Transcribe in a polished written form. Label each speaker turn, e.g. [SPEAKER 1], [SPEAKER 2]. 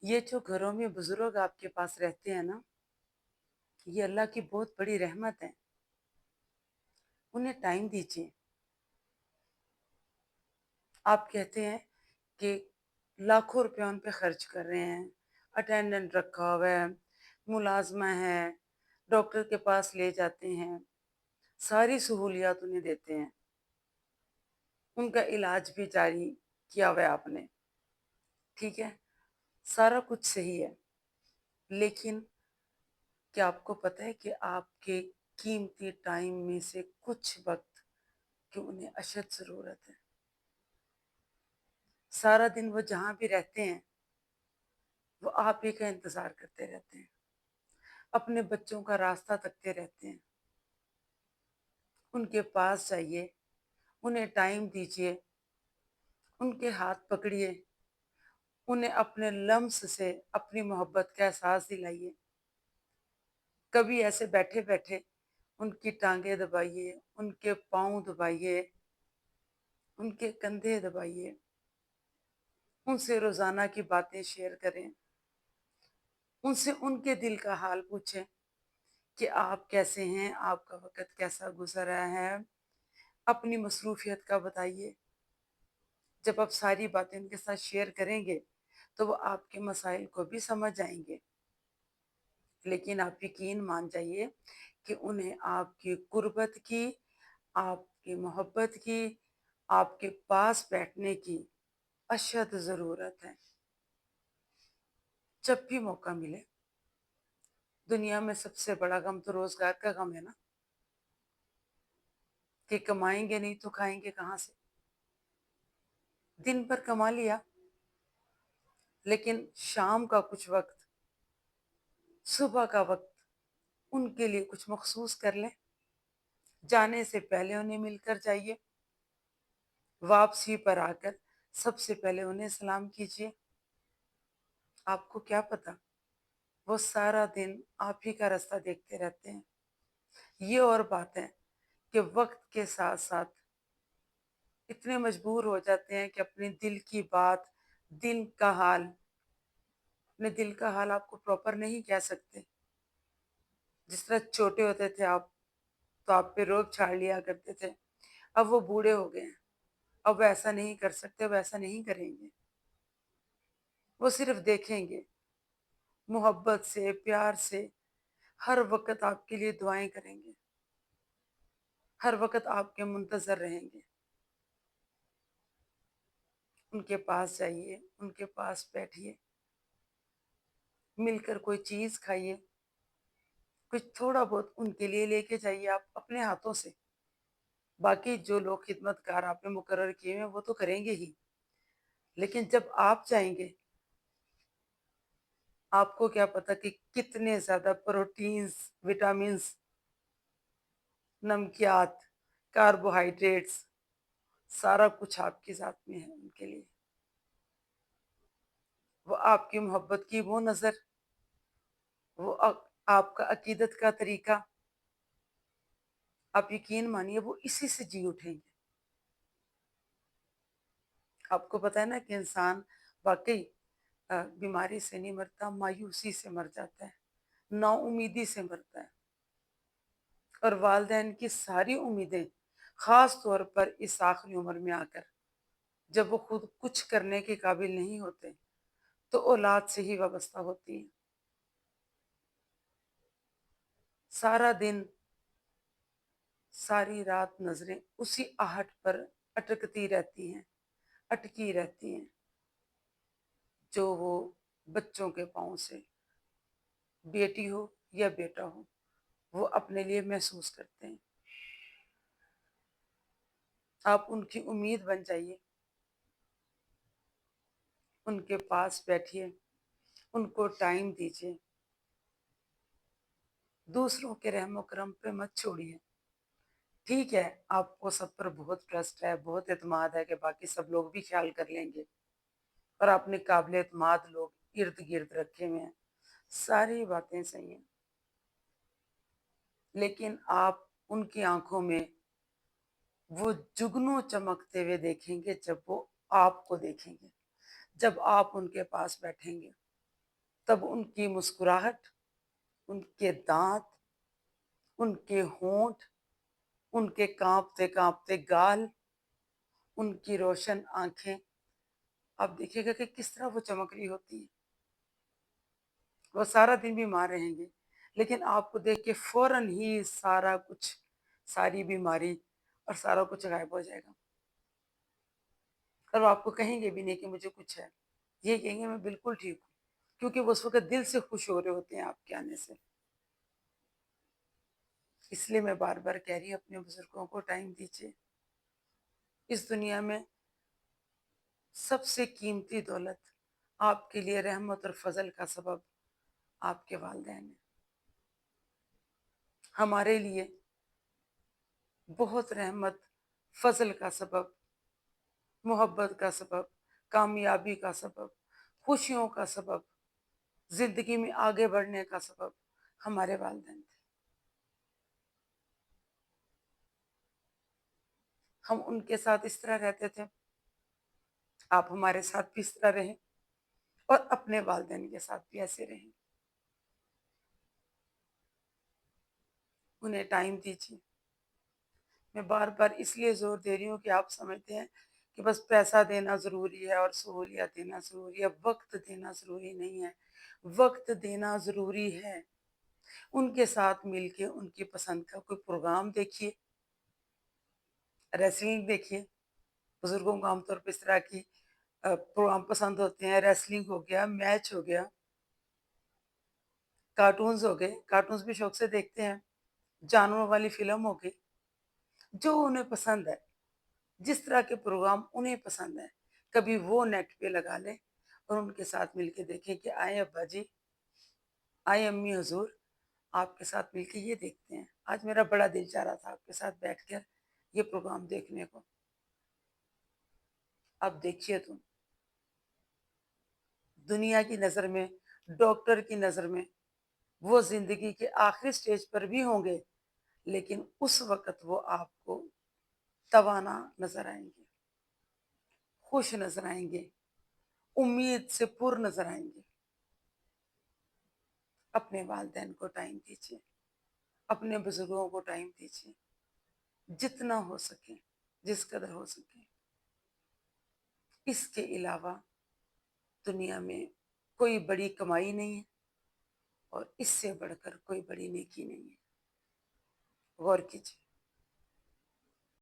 [SPEAKER 1] یہ جو گھروں میں بزرگ آپ کے پاس رہتے ہیں نا، یہ اللہ کی بہت بڑی رحمت ہے۔ انہیں ٹائم دیجیے۔ آپ کہتے ہیں کہ لاکھوں روپے ان پہ خرچ کر رہے ہیں، اٹینڈنٹ رکھا ہوا ہے، ملازمہ ہے، ڈاکٹر کے پاس لے جاتے ہیں، ساری سہولیات انہیں دیتے ہیں، ان کا علاج بھی جاری کیا ہوا ہے آپ نے، ٹھیک ہے، سارا کچھ صحیح ہے، لیکن کیا آپ کو پتہ ہے کہ آپ کے قیمتی ٹائم میں سے کچھ وقت کہ انہیں اشد ضرورت ہے؟ سارا دن وہ جہاں بھی رہتے ہیں وہ آپ ہی کا انتظار کرتے رہتے ہیں، اپنے بچوں کا راستہ تکتے رہتے ہیں۔ ان کے پاس جائیے، انہیں ٹائم دیجیے، ان کے ہاتھ پکڑیے، انہیں اپنے لمس سے اپنی محبت کا احساس دلائیے۔ کبھی ایسے بیٹھے بیٹھے ان کی ٹانگیں دبائیے، ان کے پاؤں دبائیے، ان کے کندھے دبائیے، ان سے روزانہ کی باتیں شیئر کریں، ان سے ان کے دل کا حال پوچھیں کہ آپ کیسے ہیں، آپ کا وقت کیسا گزر رہا ہے، اپنی مصروفیت کا بتائیے۔ جب آپ ساری باتیں ان کے ساتھ شیئر کریں گے تو وہ آپ کے مسائل کو بھی سمجھ جائیں گے، لیکن آپ یقین مان جائیے کہ انہیں آپ کی قربت کی، آپ کی محبت کی، آپ کے پاس بیٹھنے کی اشد ضرورت ہے۔ جب بھی موقع ملے، دنیا میں سب سے بڑا غم تو روزگار کا غم ہے نا، کہ کمائیں گے نہیں تو کھائیں گے کہاں سے؟ دن پر کما لیا، لیکن شام کا کچھ وقت، صبح کا وقت ان کے لیے کچھ مخصوص کر لیں۔ جانے سے پہلے انہیں مل کر جائیے، واپسی پر آ کر سب سے پہلے انہیں سلام کیجیے۔ آپ کو کیا پتا وہ سارا دن آپ ہی کا راستہ دیکھتے رہتے ہیں۔ یہ اور بات ہے کہ وقت کے ساتھ ساتھ اتنے مجبور ہو جاتے ہیں کہ اپنے دل کی بات، دل کا حال، اپنے دل کا حال آپ کو پراپر نہیں کہہ سکتے۔ جس طرح چھوٹے ہوتے تھے آپ تو آپ پہ روب چھاڑ لیا کرتے تھے، اب وہ بوڑھے ہو گئے ہیں، اب وہ ایسا نہیں کر سکتے، وہ ایسا نہیں کریں گے، وہ صرف دیکھیں گے، محبت سے، پیار سے، ہر وقت آپ کے لیے دعائیں کریں گے، ہر وقت آپ کے منتظر رہیں گے۔ ان کے پاس جائیے، ان کے پاس بیٹھیے، مل کر کوئی چیز کھائیے، کچھ تھوڑا بہت ان کے لیے لے کے جائیے آپ اپنے ہاتھوں سے۔ باقی جو لوگ خدمت کار آپ نے مقرر کیے ہیں وہ تو کریں گے ہی، لیکن جب آپ جائیں گے، آپ کو کیا پتا کہ کتنے زیادہ پروٹینز، وٹامنز، نمکیات، کاربوہائیڈریٹس، سارا کچھ آپ کے ذات میں ہے ان کے لیے۔ وہ آپ کی محبت کی وہ نظر، وہ آپ کا عقیدت کا طریقہ، آپ یقین مانیے وہ اسی سے جی اٹھیں گے۔ آپ کو پتا ہے نا کہ انسان واقعی بیماری سے نہیں مرتا، مایوسی سے مر جاتا ہے، نا امیدی سے مرتا ہے، اور والدین کی ساری امیدیں خاص طور پر اس آخری عمر میں آ کر جب وہ خود کچھ کرنے کے قابل نہیں ہوتے تو اولاد سے ہی وابستہ ہوتی ہیں۔ سارا دن، ساری رات نظریں اسی آہٹ پر اٹکتی رہتی ہیں، اٹکی رہتی ہیں، جو وہ بچوں کے پاؤں سے، بیٹی ہو یا بیٹا ہو، وہ اپنے لیے محسوس کرتے ہیں۔ آپ ان کی امید بن جائیے، ان کے پاس بیٹھیے، ان کو ٹائم دیجیے، دوسروں کے رحم و کرم پہ مت چھوڑیے۔ ٹھیک ہے، آپ کو سب پر بہت ٹرسٹ ہے، بہت اعتماد ہے کہ باقی سب لوگ بھی خیال کر لیں گے، اور آپ نے قابل اعتماد لوگ ارد گرد رکھے ہوئے ہیں، ساری باتیں صحیح ہیں، لیکن آپ ان کی آنکھوں میں وہ جگنوں چمکتے ہوئے دیکھیں گے جب وہ آپ کو دیکھیں گے، جب آپ ان کے پاس بیٹھیں گے۔ تب ان کی مسکراہٹ، ان کے دانت، ان کے ہونٹ، ان کے کانپتے کانپتے گال، ان کی روشن آنکھیں، آپ دیکھیے گا کہ کس طرح وہ چمک رہی ہوتی ہیں۔ وہ سارا دن بیمار رہیں گے، لیکن آپ کو دیکھ کے فوراً ہی سارا کچھ، ساری بیماری اور سارا کچھ غائب ہو جائے گا، اور وہ آپ کو کہیں گے بھی نہیں کہ مجھے کچھ ہے، یہ کہیں گے میں بالکل ٹھیک ہوں، کیونکہ وہ اس وقت دل سے خوش ہو رہے ہوتے ہیں آپ کے آنے سے۔ اس لیے میں بار بار کہہ رہی ہوں اپنے بزرگوں کو ٹائم دیجیے۔ اس دنیا میں سب سے قیمتی دولت آپ کے لیے رحمت اور فضل کا سبب آپ کے والدین ہیں۔ ہمارے لیے بہت رحمت، فضل کا سبب، محبت کا سبب، کامیابی کا سبب، خوشیوں کا سبب، زندگی میں آگے بڑھنے کا سبب ہمارے والدین تھے۔ ہم ان کے ساتھ اس طرح رہتے تھے، آپ ہمارے ساتھ بھی اس طرح رہیں، اور اپنے والدین کے ساتھ بھی ایسے رہیں۔ انہیں ٹائم دیجیے۔ میں بار بار اس لیے زور دے رہی ہوں کہ آپ سمجھتے ہیں کہ بس پیسہ دینا ضروری ہے اور سہولیات دینا ضروری ہے، وقت دینا ضروری نہیں ہے۔ وقت دینا ضروری ہے۔ ان کے ساتھ مل کے ان کی پسند کا کوئی پروگرام دیکھیے، ریسلنگ دیکھیے۔ بزرگوں کو عام طور پہ اس طرح کی پروگرام پسند ہوتے ہیں، ریسلنگ ہو گیا، میچ ہو گیا، کارٹونز ہو گئے، کارٹونز بھی شوق سے دیکھتے ہیں، جانوروں والی فلم ہو گئی، جو انہیں پسند ہے، جس طرح کے پروگرام انہیں پسند ہے، کبھی وہ نیٹ پہ لگا لیں اور ان کے ساتھ مل کے دیکھیں کہ آئے ابا جی، آئے امی حضور، آپ کے ساتھ مل کے یہ دیکھتے ہیں۔ آج میرا بڑا دل چاہ رہا تھا آپ کے ساتھ بیٹھ کر یہ پروگرام دیکھنے کو۔ اب دیکھیے تم، دنیا کی نظر میں، ڈاکٹر کی نظر میں وہ زندگی کے آخری سٹیج پر بھی ہوں گے، لیکن اس وقت وہ آپ کو توانا نظر آئیں گے، خوش نظر آئیں گے، امید سے پر نظر آئیں گے۔ اپنے والدین کو ٹائم دیجیے، اپنے بزرگوں کو ٹائم دیجیے، جتنا ہو سکے، جس قدر ہو سکے۔ اس کے علاوہ دنیا میں کوئی بڑی کمائی نہیں ہے، اور اس سے بڑھ کر کوئی بڑی نیکی نہیں ہے۔ غور کیجیے۔